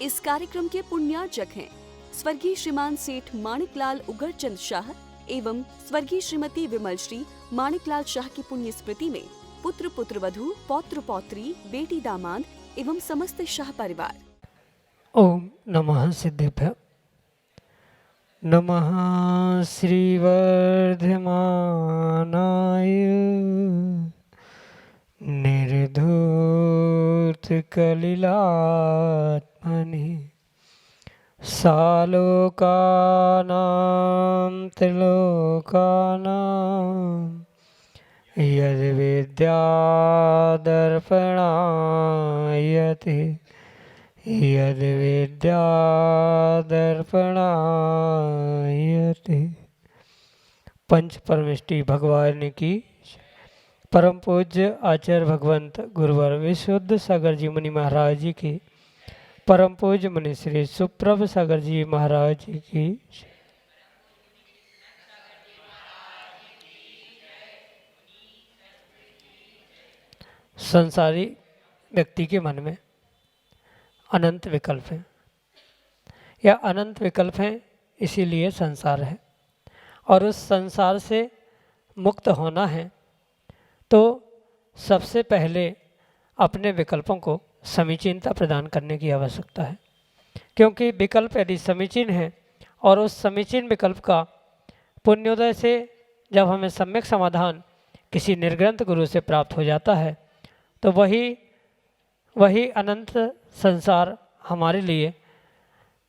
इस कार्यक्रम के पुण्यार्चक हैं स्वर्गीय श्रीमान सेठ माणिकलाल उगरचंद शाह एवं स्वर्गीय श्रीमती विमल श्री माणिकलाल शाह की पुण्य स्मृति में पुत्र पुत्रवधू पौत्र पौत्री बेटी दामाद एवं समस्त शाह परिवार। ओम नमः सिद्धेभ्य। नमः श्रीवर्धमानाय निर्धूत कलिलात्मने सालोकानां त्रिलोकानां यद्विद्यादर्पणायते यद्विद्यादर्पणायते। पंच परमेष्टि भगवान की परम पूज्य आचार्य भगवंत गुरुवर विशुद्ध सागर जी मुनि महाराज जी की परम पूज्य मुनि श्री सुप्रभ सागर जी महाराज जी की संसारी व्यक्ति के मन में अनंत विकल्प हैं या अनंत विकल्प हैं, इसीलिए संसार है। और उस संसार से मुक्त होना है तो सबसे पहले अपने विकल्पों को समीचीनता प्रदान करने की आवश्यकता है, क्योंकि विकल्प यदि समीचीन है और उस समीचीन विकल्प का पुण्योदय से जब हमें सम्यक समाधान किसी निर्ग्रंथ गुरु से प्राप्त हो जाता है तो वही अनंत संसार हमारे लिए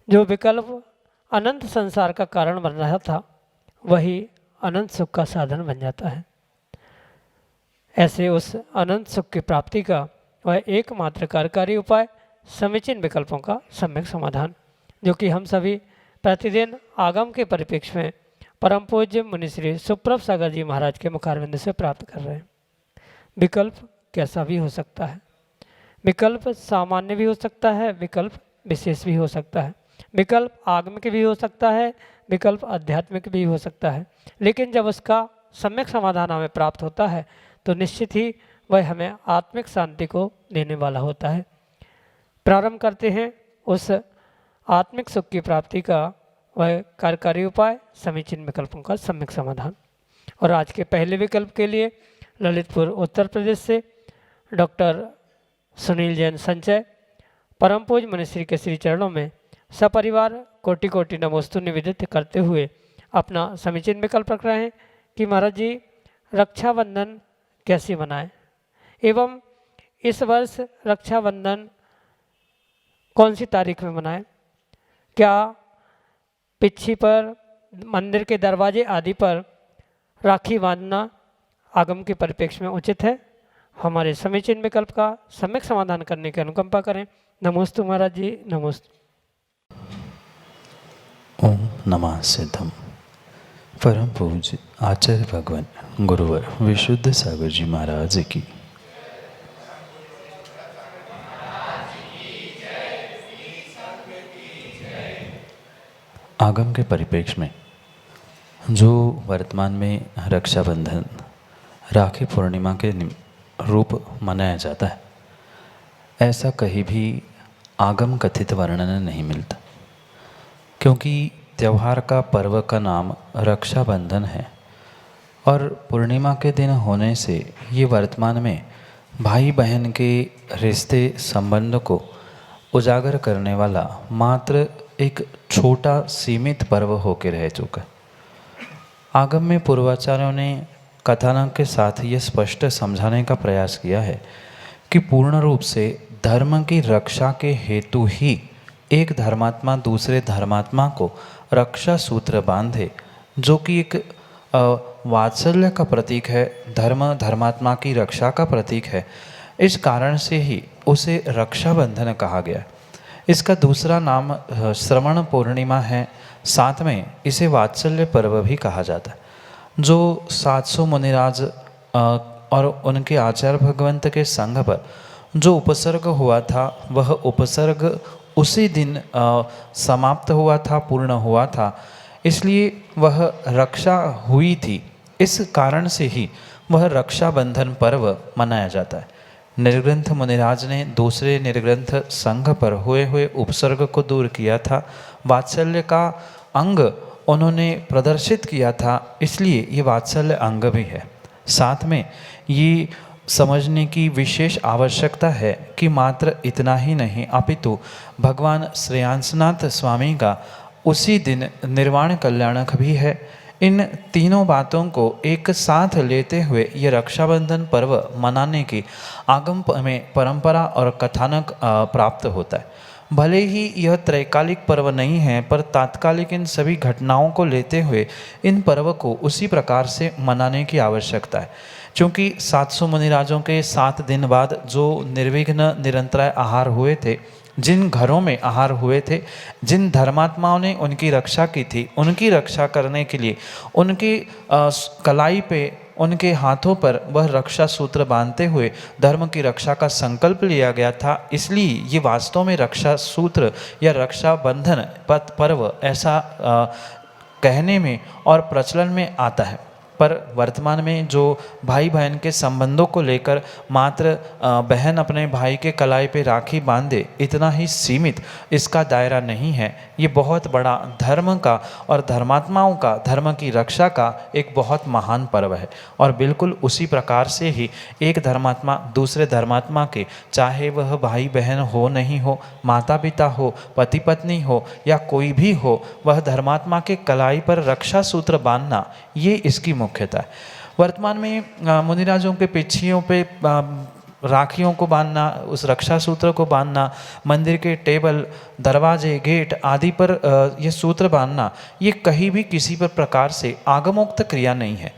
जो विकल्प अनंत संसार का कारण बन रहा था वही अनंत सुख का साधन बन जाता है। ऐसे उस अनंत सुख की प्राप्ति का वह एकमात्र कार्यकारी उपाय समीचीन विकल्पों का सम्यक समाधान, जो कि हम सभी प्रतिदिन आगम के परिप्रेक्ष्य में परम पूज्य मुनि श्री सुप्रभ सागर जी महाराज के मुखारविंद से प्राप्त कर रहे हैं। विकल्प कैसा भी हो सकता है, विकल्प सामान्य भी हो सकता है, विकल्प विशेष भी हो सकता है, विकल्प आगमिक भी हो सकता है, विकल्प आध्यात्मिक भी हो सकता है। लेकिन जब उसका सम्यक समाधान हमें प्राप्त होता है तो निश्चित ही वह हमें आत्मिक शांति को देने वाला होता है। प्रारंभ करते हैं उस आत्मिक सुख की प्राप्ति का वह कार्यकारी उपाय समीचीन विकल्पों का सम्यक समाधान। और आज के पहले विकल्प के लिए ललितपुर उत्तर प्रदेश से डॉक्टर सुनील जैन संचय परम पूज्य मुनिश्री के श्री चरणों में सपरिवार कोटि कोटि नमोस्तु निवेदित करते हुए अपना समीचीन विकल्प रख रहे हैं कि महाराज जी रक्षाबंधन कैसे मनाएं एवं इस वर्ष रक्षाबंधन कौन सी तारीख में मनाएं। क्या पिच्छी पर मंदिर के दरवाजे आदि पर राखी बांधना आगम के परिप्रेक्ष्य में उचित है? हमारे समीचीन विकल्प का सम्यक समाधान करने की अनुकंपा करें। नमोस्तु महाराज जी, नमोस्तु। ओम नमः सिद्धम। परम पूज्य आचार्य भगवान गुरुवर विशुद्ध सागर जी महाराज की आगम के परिप्रेक्ष्य में जो वर्तमान में रक्षाबंधन राखी पूर्णिमा के रूप मनाया जाता है, ऐसा कहीं भी आगम कथित वर्णन नहीं मिलता, क्योंकि त्यौहार का पर्व का नाम रक्षाबंधन है और पूर्णिमा के दिन होने से ये वर्तमान में भाई बहन के रिश्ते संबंध को उजागर करने वाला मात्र एक छोटा सीमित पर्व होकर रह चुका है। आगम में पूर्वाचार्यों ने कथानक के साथ ये स्पष्ट समझाने का प्रयास किया है कि पूर्ण रूप से धर्म की रक्षा के हेतु ही एक धर्मात्मा दूसरे धर्मात्मा को रक्षा सूत्र बांधे, जो कि एक वात्सल्य का प्रतीक है, धर्म धर्मात्मा की रक्षा का प्रतीक है। इस कारण से ही उसे रक्षाबंधन कहा गया। इसका दूसरा नाम श्रवण पूर्णिमा है, साथ में इसे वात्सल्य पर्व भी कहा जाता है। जो 700 मुनिराज और उनके आचार्य भगवंत के संघ पर जो उपसर्ग हुआ था, वह उपसर्ग उसी दिन समाप्त हुआ था, पूर्ण हुआ था, इसलिए वह रक्षा हुई थी। इस कारण से ही वह रक्षाबंधन पर्व मनाया जाता है। निर्ग्रंथ मुनिराज ने दूसरे निर्ग्रंथ संघ पर हुए उपसर्ग को दूर किया था, वात्सल्य का अंग उन्होंने प्रदर्शित किया था, इसलिए ये वात्सल्य अंग भी है। साथ में ये समझने की विशेष आवश्यकता है कि मात्र इतना ही नहीं अपितु भगवान श्रेयांसनाथ स्वामी का उसी दिन निर्वाण कल्याणक भी है। इन तीनों बातों को एक साथ लेते हुए ये रक्षाबंधन पर्व मनाने की आगम में परंपरा और कथानक प्राप्त होता है। भले ही यह त्रैकालिक पर्व नहीं है, पर तात्कालिक इन सभी घटनाओं को लेते हुए इन पर्व को उसी प्रकार से मनाने की आवश्यकता है। क्योंकि 700 मुनिराजों के 7 दिन बाद जो निर्विघ्न निरंतर आहार हुए थे, जिन घरों में आहार हुए थे, जिन धर्मात्माओं ने उनकी रक्षा की थी, उनकी रक्षा करने के लिए उनकी कलाई पे, उनके हाथों पर वह रक्षा सूत्र बांधते हुए धर्म की रक्षा का संकल्प लिया गया था। इसलिए ये वास्तव में रक्षा सूत्र या रक्षा बंधन पर्व ऐसा कहने में और प्रचलन में आता है। पर वर्तमान में जो भाई बहन के संबंधों को लेकर मात्र बहन अपने भाई के कलाई पे राखी बांधे, इतना ही सीमित इसका दायरा नहीं है। ये बहुत बड़ा धर्म का और धर्मात्माओं का, धर्म की रक्षा का एक बहुत महान पर्व है। और बिल्कुल उसी प्रकार से ही एक धर्मात्मा दूसरे धर्मात्मा के, चाहे वह भाई बहन हो नहीं हो, माता पिता हो, पति पत्नी हो या कोई भी हो, वह धर्मात्मा के कलाई पर रक्षा सूत्र बांधना ये इसकी मुख्यता है। वर्तमान में मुनिराजों के पिछियों पे राखियों को बांधना, उस रक्षा सूत्र को बांधना, मंदिर के टेबल, दरवाजे, गेट आदि पर ये सूत्र बांधना, ये कहीं भी किसी पर प्रकार से आगमोक्त क्रिया नहीं है।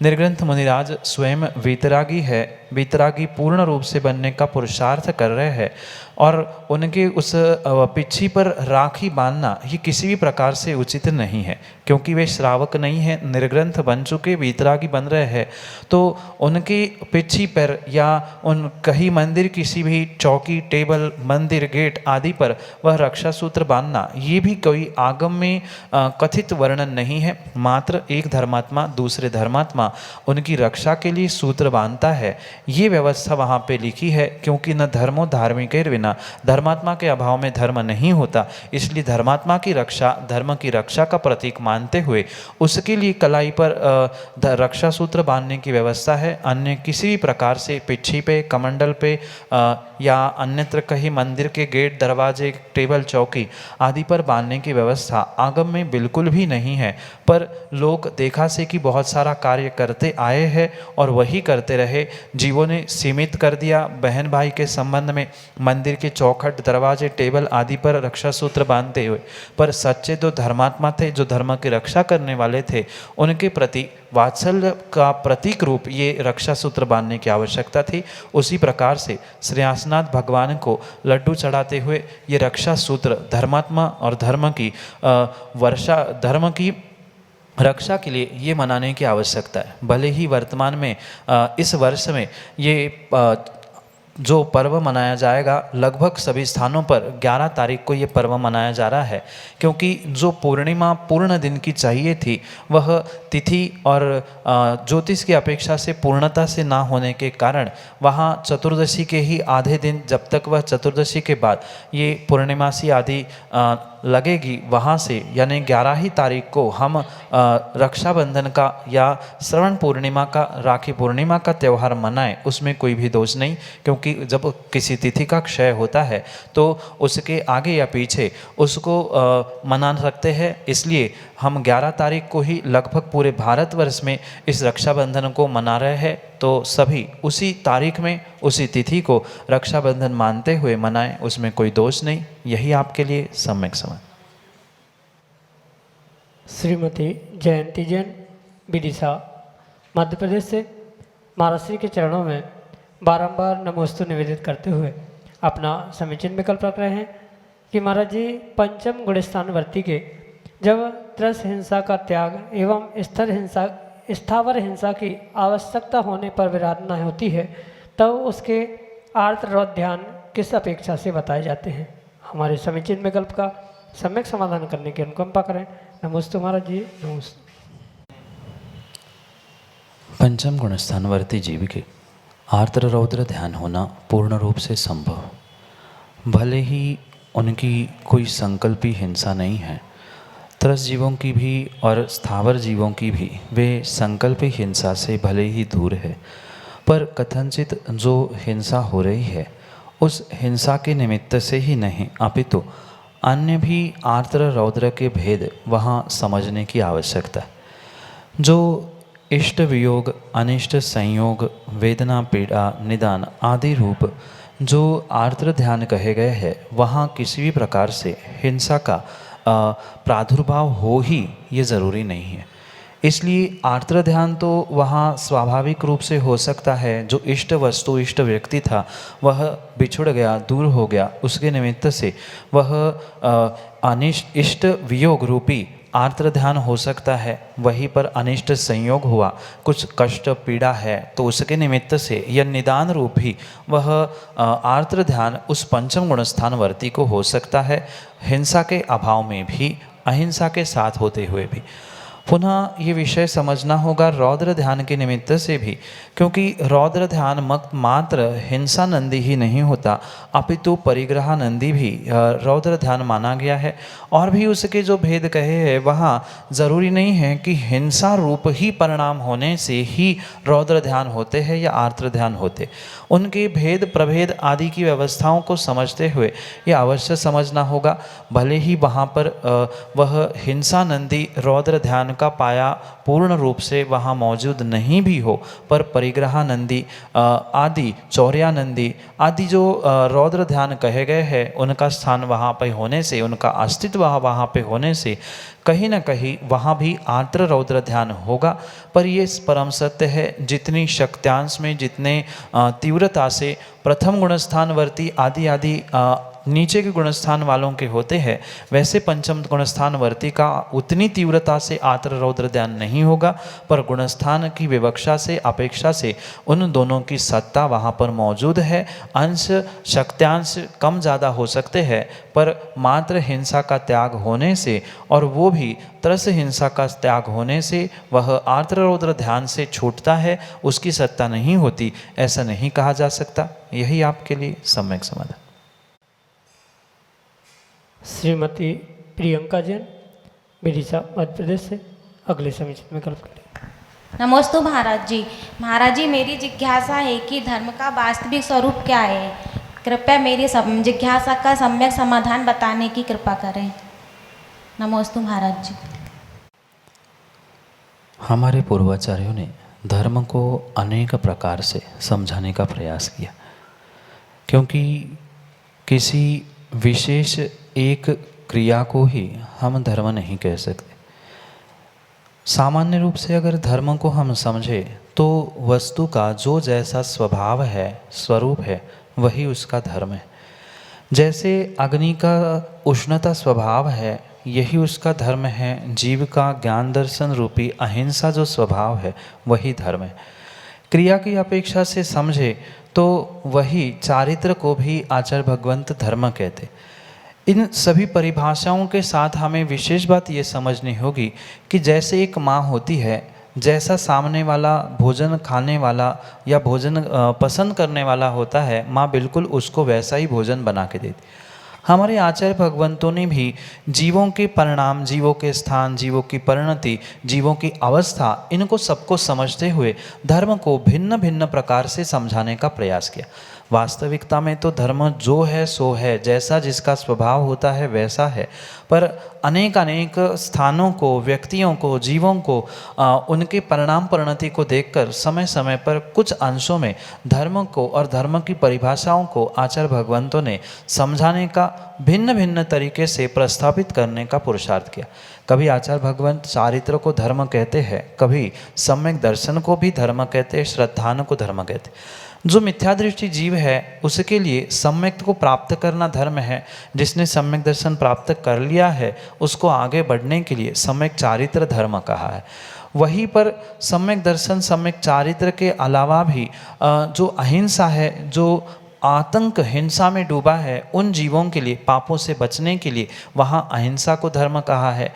निर्ग्रंथ मुनिराज स्वयं वीतरागी है, वीतरागी पूर्ण रूप से बनने का पुरुषार्थ कर रहे हैं और उनके उस पिच्छी पर राखी बांधना ये किसी भी प्रकार से उचित नहीं है, क्योंकि वे श्रावक नहीं हैं, निर्ग्रंथ बन चुके वीतरागी बन रहे हैं। तो उनके पिच्छी पर या उन कहीं मंदिर, किसी भी चौकी, टेबल, मंदिर, गेट आदि पर वह रक्षा सूत्र बांधना ये भी कोई आगम में कथित वर्णन नहीं है। मात्र एक धर्मात्मा दूसरे धर्मात्मा उनकी रक्षा के लिए सूत्र बांधता है, ये व्यवस्था वहाँ पे लिखी है। क्योंकि न धर्मो धार्मिक बिना, धर्मात्मा के अभाव में धर्म नहीं होता, इसलिए धर्मात्मा की रक्षा धर्म की रक्षा का प्रतीक मानते हुए उसके लिए कलाई पर रक्षा सूत्र बांधने की व्यवस्था है। अन्य किसी भी प्रकार से पिच्छी पे, कमंडल पे या अन्यत्र कहीं मंदिर के गेट, दरवाजे, टेबल, चौकी आदि पर बांधने की व्यवस्था आगम में बिल्कुल भी नहीं है। पर लोग देखा से कि बहुत सारा कार्य करते आए हैं और वही करते रहे। जीवों ने सीमित कर दिया बहन भाई के संबंध में मंदिर के चौखट, दरवाजे, टेबल आदि पर रक्षा सूत्र बांधते हुए। पर सच्चे जो धर्मात्मा थे, जो धर्म की रक्षा करने वाले थे, उनके प्रति वात्सल्य का प्रतीक रूप ये रक्षा सूत्र बांधने की आवश्यकता थी। उसी प्रकार से श्रेयांसनाथ भगवान को लड्डू चढ़ाते हुए ये रक्षा सूत्र धर्मात्मा और धर्म की रक्षा के लिए ये मनाने की आवश्यकता है। भले ही वर्तमान में इस वर्ष में ये जो पर्व मनाया जाएगा, लगभग सभी स्थानों पर 11 तारीख को ये पर्व मनाया जा रहा है, क्योंकि जो पूर्णिमा पूर्ण दिन की चाहिए थी वह तिथि और ज्योतिष की अपेक्षा से पूर्णता से ना होने के कारण वहाँ चतुर्दशी के ही आधे दिन, जब तक वह चतुर्दशी के बाद ये पूर्णिमासी आदि लगेगी, वहाँ से यानी 11 ही तारीख को हम रक्षाबंधन का या श्रवण पूर्णिमा का, राखी पूर्णिमा का त्यौहार मनाएं, उसमें कोई भी दोष नहीं। क्योंकि जब किसी तिथि का क्षय होता है तो उसके आगे या पीछे उसको मना सकते हैं। इसलिए हम 11 तारीख को ही लगभग पूरे भारतवर्ष में इस रक्षाबंधन को मना रहे हैं। तो सभी उसी तारीख में, उसी तिथि को रक्षाबंधन मानते हुए मनाएं, उसमें कोई दोष नहीं। यही आपके लिए सम्यक समझ। श्रीमती जयंती जैन, विदिशा, मध्य प्रदेश से महाराज श्री के चरणों में बारंबार नमोस्तु निवेदित करते हुए अपना समीचीन विकल्प रख रहे हैं कि महाराज जी पंचम गुणस्थान वर्ती के जब त्रस हिंसा का त्याग एवं स्थावर हिंसा की आवश्यकता होने पर विराधना होती है, तब उसके आर्त और ध्यान किस अपेक्षा से बताए जाते हैं। हमारे समीचीन विकल्प का सम्यक समाधान करने की अनुकंपा करें। नमोस्तु महाराज जी, नमोस्तु। पंचम गुणस्थानवर्ती जीव के आर्द्र रौद्र ध्यान होना पूर्ण रूप से संभव। भले ही उनकी कोई संकल्पी हिंसा नहीं है, त्रस जीवों की भी और स्थावर जीवों की भी वे संकल्पी हिंसा से भले ही दूर है, पर कथनचित जो हिंसा हो रही है उस हिंसा के निमित्त से ही नहीं अपितु अन्य भी आर्द्र रौद्र के भेद वहाँ समझने की आवश्यकता है। जो इष्ट वियोग, अनिष्ट संयोग, वेदना, पीड़ा, निदान आदि रूप जो आर्द्र ध्यान कहे गए हैं, वहाँ किसी भी प्रकार से हिंसा का प्रादुर्भाव हो ही ये ज़रूरी नहीं है। इसलिए आर्द्र ध्यान तो वहाँ स्वाभाविक रूप से हो सकता है। जो इष्ट वस्तु, इष्ट व्यक्ति था वह बिछुड़ गया, दूर हो गया, उसके निमित्त से वह अनिष्ट इष्ट वियोग रूपी आर्द्र ध्यान हो सकता है। वहीं पर अनिष्ट संयोग हुआ, कुछ कष्ट पीड़ा है, तो उसके निमित्त से यह निदान रूप ही वह आर्द्र ध्यान उस पंचम गुणस्थान वर्ती को हो सकता है, हिंसा के अभाव में भी, अहिंसा के साथ होते हुए भी। पुनः ये विषय समझना होगा रौद्र ध्यान के निमित्त से भी, क्योंकि रौद्र ध्यान मात्र हिंसा नंदी ही नहीं होता, अपितु परिग्रह नंदी भी रौद्र ध्यान माना गया है। और भी उसके जो भेद कहे हैं वहाँ ज़रूरी नहीं है कि हिंसा रूप ही परिणाम होने से ही रौद्र ध्यान होते हैं या आर्द्र ध्यान होते। उनके भेद प्रभेद आदि की व्यवस्थाओं को समझते हुए ये अवश्य समझना होगा। भले ही वहाँ पर वह हिंसा नंदी रौद्र ध्यान का पाया पूर्ण रूप से वहाँ मौजूद नहीं भी हो, पर परिग्रह नंदी आदि, चौर्यानंदी आदि जो रौद्र ध्यान कहे गए हैं उनका स्थान वहाँ पर होने से, उनका अस्तित्व वहाँ पे होने से कहीं न कहीं वहाँ भी आर्द्र रौद्र ध्यान होगा। पर ये परम सत्य है, जितनी शक्त्यांश में, जितने तीव्रता से प्रथम गुणस्थान वर्ती आदि आदि नीचे के गुणस्थान वालों के होते हैं, वैसे पंचम गुणस्थान वर्ती का उतनी तीव्रता से आर्द्र रौद्र ध्यान नहीं होगा। पर गुणस्थान की विवक्षा से, अपेक्षा से उन दोनों की सत्ता वहाँ पर मौजूद है। अंश शक्त्यांश कम ज़्यादा हो सकते हैं, पर मात्र हिंसा का त्याग होने से, और वो भी त्रस हिंसा का त्याग होने से वह आर्द्र रौद्र ध्यान से छूटता है, उसकी सत्ता नहीं होती, ऐसा नहीं कहा जा सकता। यही आपके लिए सम्यक समाधान। श्रीमती प्रियंका जैन, विदिशा, मध्य प्रदेश से अगले समिति में कल्प करें। नमोस्तु महाराज जी। महाराज जी, मेरी जिज्ञासा है कि धर्म का वास्तविक स्वरूप क्या है? कृपया मेरी जिज्ञासा का सम्यक समाधान बताने की कृपा करें। नमोस्तु महाराज जी। हमारे पूर्वाचार्यों ने धर्म को अनेक प्रकार से समझाने का प्रयास किया, क्योंकि किसी विशेष एक क्रिया को ही हम धर्म नहीं कह सकते। सामान्य रूप से अगर धर्म को हम समझे तो वस्तु का जो जैसा स्वभाव है, स्वरूप है, वही उसका धर्म है। जैसे अग्नि का उष्णता स्वभाव है, यही उसका धर्म है। जीव का ज्ञान दर्शन रूपी अहिंसा जो स्वभाव है, वही धर्म है। क्रिया की अपेक्षा से समझे तो वही चारित्र को भी आचार्य भगवंत धर्म कहते। इन सभी परिभाषाओं के साथ हमें विशेष बात ये समझनी होगी कि जैसे एक माँ होती है, जैसा सामने वाला भोजन खाने वाला या भोजन पसंद करने वाला होता है, माँ बिल्कुल उसको वैसा ही भोजन बना के देती। हमारे आचार्य भगवंतों ने भी जीवों के परिणाम, जीवों के स्थान, जीवों की परिणति, जीवों की अवस्था, इनको सबको समझते हुए धर्म को भिन्न भिन्न प्रकार से समझाने का प्रयास किया। वास्तविकता में तो धर्म जो है सो है, जैसा जिसका स्वभाव होता है वैसा है, पर अनेक अनेक स्थानों को, व्यक्तियों को, जीवों को, उनके परिणाम परिणति को देखकर समय समय पर कुछ अंशों में धर्म को और धर्म की परिभाषाओं को आचार्य भगवंतों ने समझाने का भिन्न भिन्न तरीके से प्रस्थापित करने का पुरुषार्थ किया। कभी आचार्य भगवंत चारित्र को धर्म कहते हैं, कभी सम्यक दर्शन को भी धर्म कहते हैं, श्रद्धान को धर्म कहते हैं। जो मिथ्या दृष्टि जीव है उसके लिए सम्यक को प्राप्त करना धर्म है। जिसने सम्यक दर्शन प्राप्त कर लिया है उसको आगे बढ़ने के लिए सम्यक चारित्र धर्म कहा है। वहीं पर सम्यक दर्शन, सम्यक चारित्र के अलावा भी जो अहिंसा है, जो आतंक हिंसा में डूबा है, उन जीवों के लिए पापों से बचने के लिए वहाँ अहिंसा को धर्म कहा है।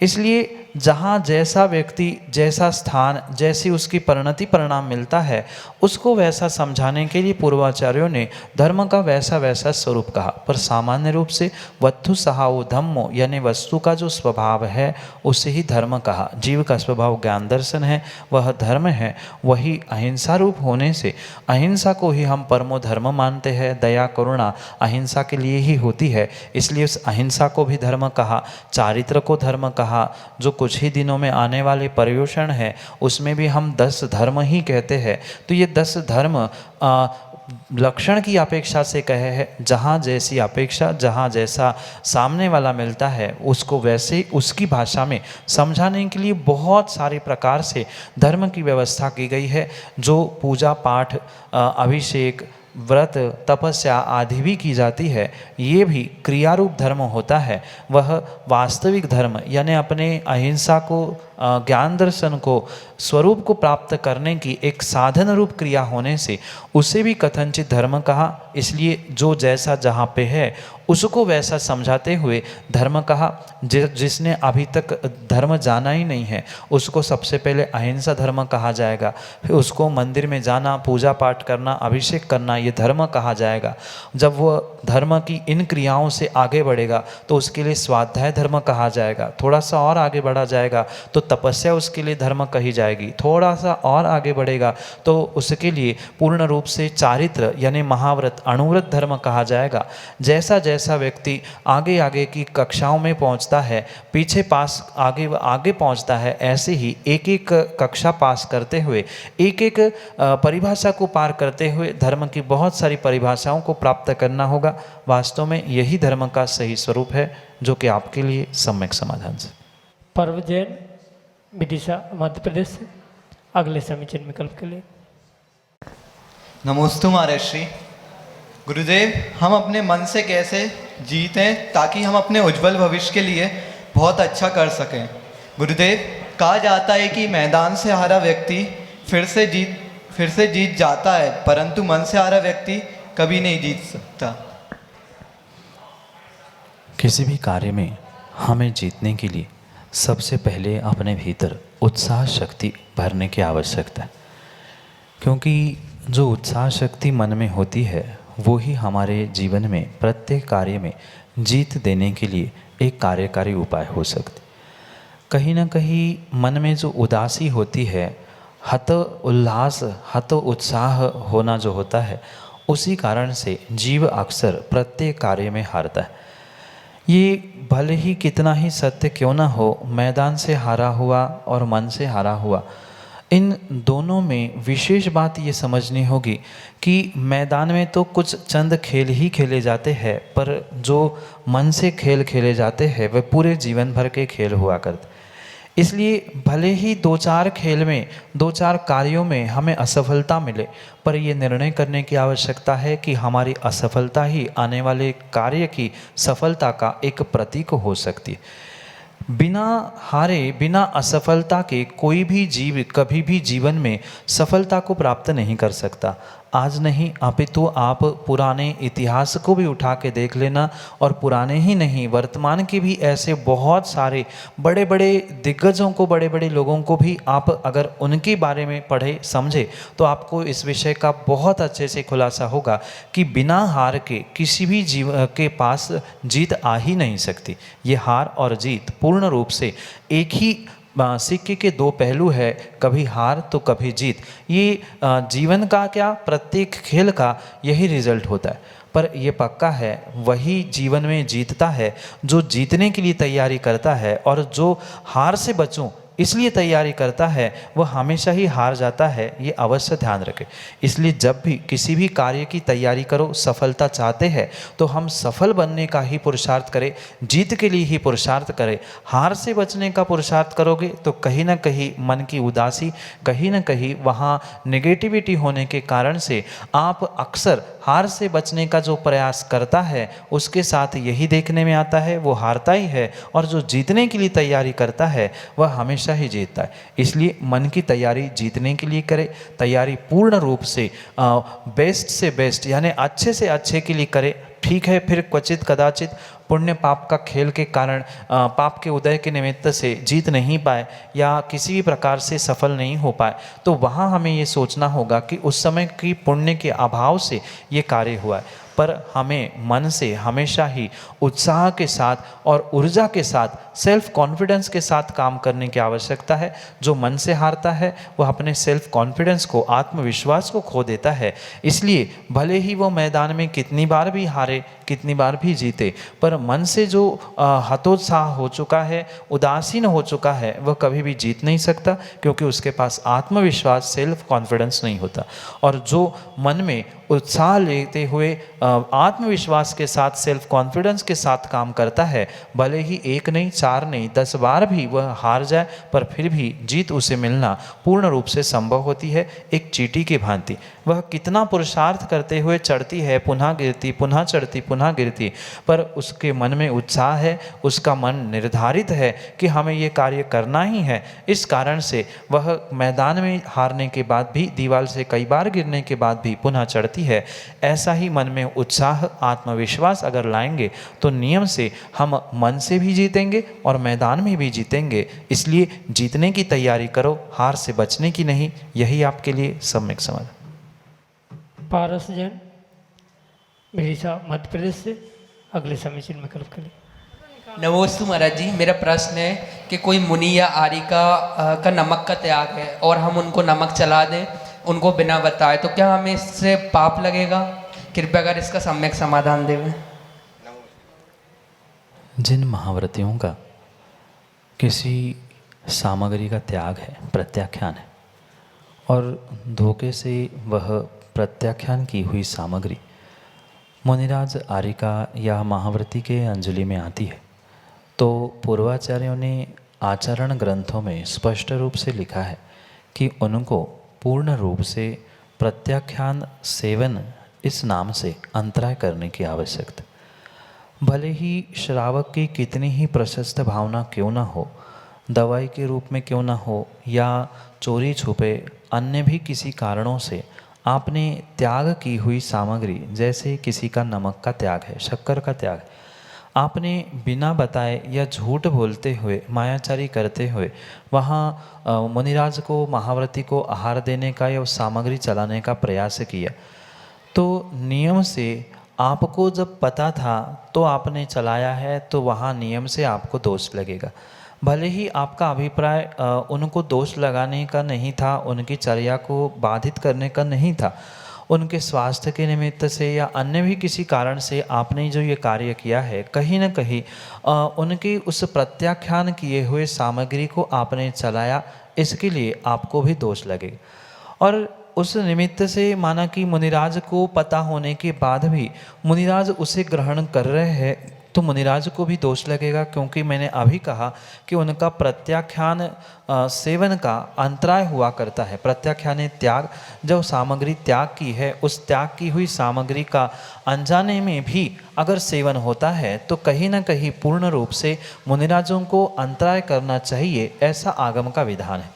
इसलिए जहाँ जैसा व्यक्ति, जैसा स्थान, जैसी उसकी परिणति परिणाम मिलता है, उसको वैसा समझाने के लिए पूर्वाचार्यों ने धर्म का वैसा वैसा स्वरूप कहा। पर सामान्य रूप से वत्थु सहाओ धम्मो, यानी वस्तु का जो स्वभाव है उसे ही धर्म कहा। जीव का स्वभाव ज्ञान दर्शन है, वह धर्म है। वही अहिंसा रूप होने से अहिंसा को ही हम परमो धर्म मानते हैं। दया करुणा अहिंसा के लिए ही होती है, इसलिए उस अहिंसा को भी धर्म कहा। चारित्र को धर्म कहा। जो कुछ ही दिनों में आने वाले पर्युषण है उसमें भी हम 10 धर्म ही कहते हैं। तो ये 10 धर्म लक्षण की अपेक्षा से कहे हैं। जहाँ जैसी अपेक्षा, जहाँ जैसा सामने वाला मिलता है उसको वैसे उसकी भाषा में समझाने के लिए बहुत सारे प्रकार से धर्म की व्यवस्था की गई है। जो पूजा पाठ, अभिषेक, व्रत, तपस्या आदि भी की जाती है, ये भी क्रियारूप धर्म होता है। वह वास्तविक धर्म यानी अपने अहिंसा को, ज्ञान दर्शन को, स्वरूप को प्राप्त करने की एक साधन रूप क्रिया होने से उसे भी कथनचित धर्म कहा। इसलिए जो जैसा जहाँ पे है उसको वैसा समझाते हुए धर्म कहा। जिसने अभी तक धर्म जाना ही नहीं है उसको सबसे पहले अहिंसा धर्म कहा जाएगा। फिर उसको मंदिर में जाना, पूजा पाठ करना, अभिषेक करना, ये धर्म कहा जाएगा। जब वो धर्म की इन क्रियाओं से आगे बढ़ेगा तो उसके लिए स्वाध्याय धर्म कहा जाएगा। थोड़ा सा और आगे बढ़ा जाएगा तो तपस्या उसके लिए धर्म कही जाएगी। थोड़ा सा और आगे बढ़ेगा तो उसके लिए पूर्ण रूप से चारित्र यानी महाव्रत, अणुव्रत धर्म कहा जाएगा। जैसा जैसा व्यक्ति आगे आगे की कक्षाओं में पहुंचता है, पीछे पास आगे आगे पहुंचता है, ऐसे ही एक एक कक्षा पास करते हुए, एक एक परिभाषा को पार करते हुए धर्म की बहुत सारी परिभाषाओं को प्राप्त करना होगा। वास्तव में यही धर्म का सही स्वरूप है, जो कि आपके लिए सम्यक समाधान से। पर्व जैन, विदिशा, मध्य प्रदेश से अगले समीचीन विकल्प के लिए। नमोस्तु महाराष्ट्री। गुरुदेव, हम अपने मन से कैसे जीतें ताकि हम अपने उज्जवल भविष्य के लिए बहुत अच्छा कर सकें। गुरुदेव, कहा जाता है कि मैदान से हारा व्यक्ति फिर से जीत जाता है, परंतु मन से हारा व्यक्ति कभी नहीं जीत सकता। किसी भी कार्य में हमें जीतने के लिए सबसे पहले अपने भीतर उत्साह शक्ति भरने की आवश्यकता है, क्योंकि जो उत्साह शक्ति मन में होती है वो ही हमारे जीवन में प्रत्येक कार्य में जीत देने के लिए एक कार्यकारी उपाय हो सकती। कहीं ना कहीं मन में जो उदासी होती है, हत उल्लास, हत उत्साह होना जो होता है, उसी कारण से जीव अक्सर प्रत्येक कार्य में हारता है। ये भले ही कितना ही सत्य क्यों ना हो, मैदान से हारा हुआ और मन से हारा हुआ, इन दोनों में विशेष बात ये समझनी होगी कि मैदान में तो कुछ चंद खेल ही खेले जाते हैं, पर जो मन से खेल खेले जाते हैं वे पूरे जीवन भर के खेल हुआ करते। इसलिए भले ही 2-4 खेल में, 2-4 कार्यों में हमें असफलता मिले, पर ये निर्णय करने की आवश्यकता है कि हमारी असफलता ही आने वाले कार्य की सफलता का एक प्रतीक हो सकती है। बिना हारे, बिना असफलता के कोई भी जीव कभी भी जीवन में सफलता को प्राप्त नहीं कर सकता। आज नहीं अपितु आप पुराने इतिहास को भी उठा के देख लेना, और पुराने ही नहीं वर्तमान के भी ऐसे बहुत सारे बड़े बड़े दिग्गजों को, बड़े बड़े लोगों को भी आप अगर उनके बारे में पढ़े समझे तो आपको इस विषय का बहुत अच्छे से खुलासा होगा कि बिना हार के किसी भी जीव के पास जीत आ ही नहीं सकती। ये हार और जीत पूर्ण रूप से एक ही सिक्के के 2 पहलू है, कभी हार तो कभी जीत। ये जीवन का क्या, प्रत्येक खेल का यही रिजल्ट होता है। पर यह पक्का है वही जीवन में जीतता है जो जीतने के लिए तैयारी करता है, और जो हार से बचूं इसलिए तैयारी करता है वह हमेशा ही हार जाता है। ये अवश्य ध्यान रखें। इसलिए जब भी किसी भी कार्य की तैयारी करो, सफलता चाहते हैं तो हम सफल बनने का ही पुरुषार्थ करें, जीत के लिए ही पुरुषार्थ करें। हार से बचने का पुरुषार्थ करोगे तो कहीं ना कहीं मन की उदासी, कहीं ना कहीं वहाँ नेगेटिविटी होने के कारण से आप अक्सर हार से बचने का जो प्रयास करता है उसके साथ यही देखने में आता है वो हारता ही है, और जो जीतने के लिए तैयारी करता है वह हमेशा हमेशा ही जीतता है। इसलिए मन की तैयारी जीतने के लिए करे, तैयारी पूर्ण रूप से बेस्ट से बेस्ट यानी अच्छे से अच्छे के लिए करे। ठीक है, फिर क्वचित कदाचित पुण्य पाप का खेल के कारण पाप के उदय के निमित्त से जीत नहीं पाए या किसी भी प्रकार से सफल नहीं हो पाए, तो वहाँ हमें ये सोचना होगा कि उस समय की पुण्य के अभाव से ये कार्य हुआ है। पर हमें मन से हमेशा ही उत्साह के साथ और ऊर्जा के साथ, सेल्फ कॉन्फिडेंस के साथ काम करने की आवश्यकता है। जो मन से हारता है वह अपने सेल्फ कॉन्फिडेंस को, आत्मविश्वास को खो देता है। इसलिए भले ही वो मैदान में कितनी बार भी हारे, कितनी बार भी जीते, पर मन से जो हतोत्साह हो चुका है, उदासीन हो चुका है, वह कभी भी जीत नहीं सकता, क्योंकि उसके पास आत्मविश्वास, सेल्फ कॉन्फिडेंस नहीं होता। और जो मन में उत्साह लेते हुए आत्मविश्वास के साथ, सेल्फ कॉन्फिडेंस के साथ काम करता है, भले ही 1 नहीं, 4 नहीं, 10 बार भी वह हार जाए, पर फिर भी जीत उसे मिलना पूर्ण रूप से संभव होती है। एक चींटी की भांति वह कितना पुरुषार्थ करते हुए चढ़ती है, पुनः गिरती, पुनः चढ़ती, पुनः गिरती, पर उसके मन में उत्साह है, उसका मन निर्धारित है कि हमें ये कार्य करना ही है। इस कारण से वह मैदान में हारने के बाद भी, दीवार से कई बार गिरने के बाद भी पुनः चढ़ती है। ऐसा ही मन में उत्साह, आत्मविश्वास अगर लाएंगे तो नियम से हम मन से भी जीतेंगे और मैदान में भी जीतेंगे। इसलिए जीतने की तैयारी करो, हार से बचने की नहीं। यही आपके लिए सम्यक समझ। पारस जैन, विदिशा मध्य प्रदेश से, अगले समीचीन विकल्प के लिए। नमोस्तु महाराज जी, मेरा प्रश्न है कि कोई मुनि या आर्य का नमक का त्याग है और हम उनको नमक चला दें, उनको बिना बताए, तो क्या हमें इससे पाप लगेगा? कृपया कर इसका सम्यक समाधान देवें। जिन महाव्रतियों का किसी सामग्री का त्याग है, प्रत्याख्यान है, और धोखे से वह प्रत्याख्यान की हुई सामग्री मुनिराज आर्यिका या महाव्रती के अंजलि में आती है, तो पूर्वाचार्यों ने आचरण ग्रंथों में स्पष्ट रूप से लिखा है कि उनको पूर्ण रूप से प्रत्याख्यान सेवन इस नाम से अंतराय करने की आवश्यकता। भले ही श्रावक की कितनी ही प्रशस्त भावना क्यों न हो, दवाई के रूप में क्यों न हो, या चोरी छुपे अन्य भी किसी कारणों से आपने त्याग की हुई सामग्री, जैसे किसी का नमक का त्याग है, शक्कर का त्याग है, आपने बिना बताए या झूठ बोलते हुए, मायाचारी करते हुए वहाँ मुनिराज को, महाव्रती को आहार देने का या उस सामग्री चलाने का प्रयास किया, तो नियम से आपको जब पता था तो आपने चलाया है, तो वहाँ नियम से आपको दोष लगेगा। भले ही आपका अभिप्राय उनको दोष लगाने का नहीं था, उनकी चर्या को बाधित करने का नहीं था, उनके स्वास्थ्य के निमित्त से या अन्य भी किसी कारण से आपने जो ये कार्य किया है, कहीं न कहीं उनकी उस प्रत्याख्यान किए हुए सामग्री को आपने चलाया, इसके लिए आपको भी दोष लगेगा। और उस निमित्त से माना कि मुनिराज को पता होने के बाद भी मुनिराज उसे ग्रहण कर रहे हैं, तो मुनिराज को भी दोष लगेगा, क्योंकि मैंने अभी कहा कि उनका प्रत्याख्यान सेवन का अंतराय हुआ करता है। प्रत्याख्यान त्याग, जो सामग्री त्याग की है, उस त्याग की हुई सामग्री का अनजाने में भी अगर सेवन होता है, तो कहीं ना कहीं पूर्ण रूप से मुनिराजों को अंतराय करना चाहिए, ऐसा आगम का विधान है।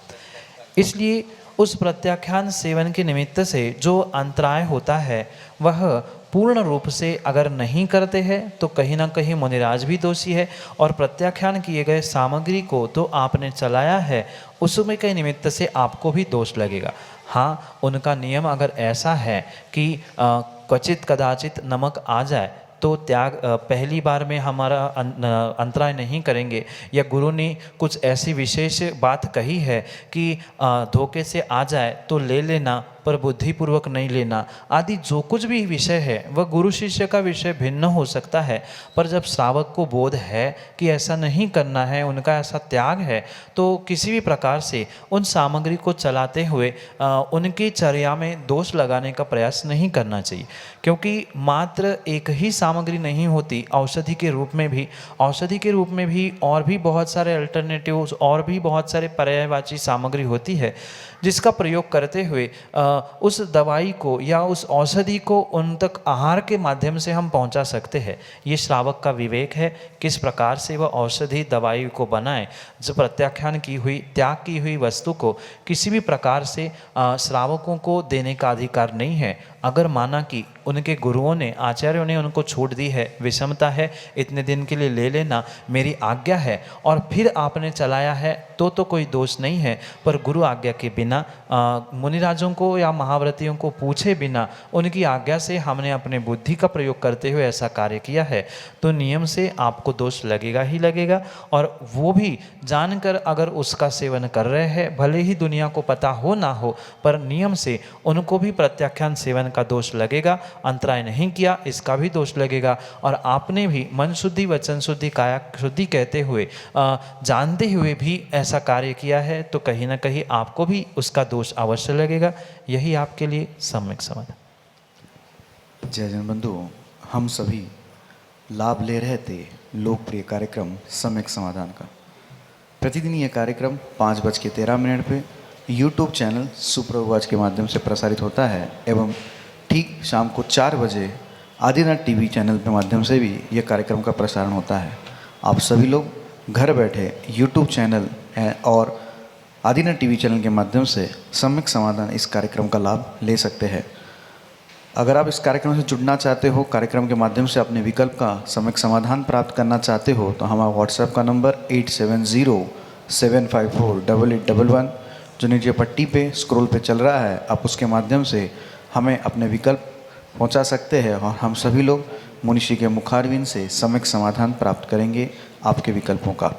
इसलिए उस प्रत्याख्यान सेवन के निमित्त से जो अंतराय होता है, वह पूर्ण रूप से अगर नहीं करते हैं तो कहीं ना कहीं मुनिराज भी दोषी है, और प्रत्याख्यान किए गए सामग्री को तो आपने चलाया है, उसमें के निमित्त से आपको भी दोष लगेगा। हाँ, उनका नियम अगर ऐसा है कि क्वचित कदाचित नमक आ जाए तो त्याग पहली बार में हमारा अंतराय नहीं करेंगे, या गुरु ने कुछ ऐसी विशेष बात कही है कि धोखे से आ जाए तो ले लेना, पर बुद्धिपूर्वक नहीं लेना, आदि जो कुछ भी विषय है वह गुरु शिष्य का विषय भिन्न हो सकता है। पर जब श्रावक को बोध है कि ऐसा नहीं करना है, उनका ऐसा त्याग है, तो किसी भी प्रकार से उन सामग्री को चलाते हुए उनकी चर्या में दोष लगाने का प्रयास नहीं करना चाहिए, क्योंकि मात्र एक ही सामग्री नहीं होती। औषधि के रूप में भी और भी बहुत सारे अल्टरनेटिव्स और भी बहुत सारे पर्यायवाची सामग्री होती है, जिसका प्रयोग करते हुए उस दवाई को या उस औषधि को उन तक आहार के माध्यम से हम पहुंचा सकते हैं। ये श्रावक का विवेक है, किस प्रकार से वह औषधि दवाई को बनाए। जो प्रत्याख्यान की हुई, त्याग की हुई वस्तु को किसी भी प्रकार से श्रावकों को देने का अधिकार नहीं है। अगर माना कि उनके गुरुओं ने, आचार्यों ने उनको छूट दी है, विषमता है, इतने दिन के लिए ले लेना, मेरी आज्ञा है, और फिर आपने चलाया है तो कोई दोष नहीं है। पर गुरु आज्ञा के बिना, मुनिराजों को या महाव्रतियों को पूछे बिना, उनकी आज्ञा से हमने अपने बुद्धि का प्रयोग करते हुए ऐसा कार्य किया है, तो नियम से आपको दोष लगेगा ही लगेगा। और वो भी जानकर अगर उसका सेवन कर रहे हैं, भले ही दुनिया को पता हो ना हो, पर नियम से उनको भी प्रत्याख्यान सेवन का दोष लगेगा। अंतराय नहीं किया, इसका भी दोष लगेगा। और आपने भी मन शुद्धि, वचन शुद्धि, काया शुद्धि कहते हुए, जानते हुए भी ऐसा कार्य किया है, तो कहीं ना कहीं आपको भी उसका दोष अवश्य लगेगा। यही आपके लिए सम्यक समाधान। जय जन बंधु, हम सभी लाभ ले रहे थे लोकप्रिय कार्यक्रम सम्यक समाधान का। प्रतिदिन ये कार्यक्रम 5:13 पे YouTube चैनल सुप्रभात के माध्यम से प्रसारित होता है, एवं ठीक शाम को 4 बजे आदिनाथ टीवी चैनल के माध्यम से भी यह कार्यक्रम का प्रसारण होता है। आप सभी लोग घर बैठे YouTube चैनल और आदिनाथ टीवी चैनल के माध्यम से सम्यक समाधान इस कार्यक्रम का लाभ ले सकते हैं। अगर आप इस कार्यक्रम से जुड़ना चाहते हो, कार्यक्रम के माध्यम से अपने विकल्प का सम्यक समाधान प्राप्त करना चाहते हो, तो हमारा व्हाट्सएप का नंबर 8707548811 जो नीचे पट्टी पे स्क्रॉल पे चल रहा है, आप उसके माध्यम से हमें अपने विकल्प पहुंचा सकते हैं, और हम सभी लोग मुनिषी के मुखारविंद से सम्यक समाधान प्राप्त करेंगे आपके विकल्पों का।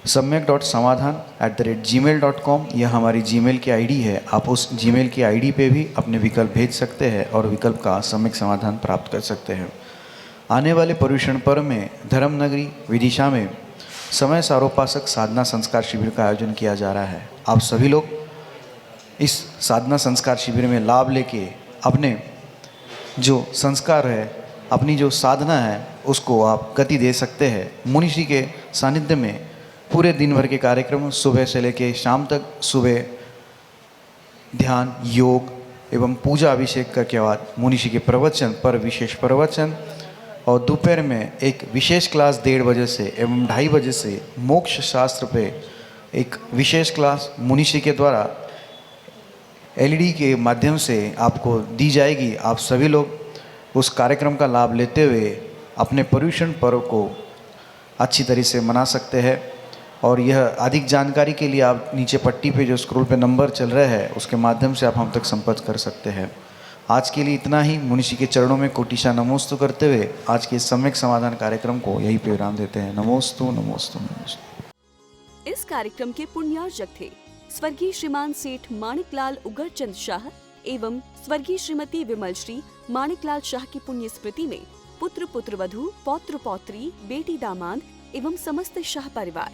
samyak.samadhan@gmail.com यह हमारी जीमेल की आईडी है। आप उस जीमेल की आईडी पे भी अपने विकल्प भेज सकते हैं और विकल्प का सम्यक समाधान प्राप्त कर सकते हैं। आने वाले पर्युषण पर्व में धर्मनगरी विदिशा में समय सारोपासक साधना संस्कार शिविर का आयोजन किया जा रहा है। आप सभी लोग इस साधना संस्कार शिविर में लाभ लेके अपने जो संस्कार है, अपनी जो साधना है, उसको आप गति दे सकते हैं। मुनिषी के सानिध्य में पूरे दिन भर के कार्यक्रम सुबह से लेकर शाम तक, सुबह ध्यान, योग एवं पूजा अभिषेक के बाद मुनिषी के प्रवचन पर विशेष प्रवचन, और दोपहर में एक विशेष क्लास 1:30 बजे से एवं 2:30 बजे से मोक्ष शास्त्र पे एक विशेष क्लास मुनिषी के द्वारा LED के माध्यम से आपको दी जाएगी। आप सभी लोग उस कार्यक्रम का लाभ लेते हुए अपने पर्युषण पर्व को अच्छी तरह से मना सकते हैं। और यह अधिक जानकारी के लिए आप नीचे पट्टी पे जो स्क्रॉल पे नंबर चल रहा है, उसके माध्यम से आप हम तक संपर्क कर सकते हैं। आज के लिए इतना ही। मुनिषी के चरणों में कोटिशा नमोस्तु करते हुए आज के सम्यक समाधान कार्यक्रम को यही पे विराम देते हैं। नमोस्तु नमोस्तु नमोस्तु। इस कार्यक्रम के पुण्यार्जक थे स्वर्गीय श्रीमान सेठ माणिकलाल उगरचंद शाह एवं स्वर्गीय श्रीमती विमल श्री माणिकलाल शाह की पुण्य स्मृति में पुत्र पुत्रवधू, पौत्र पौत्री, बेटी दामाद एवं समस्त शाह परिवार।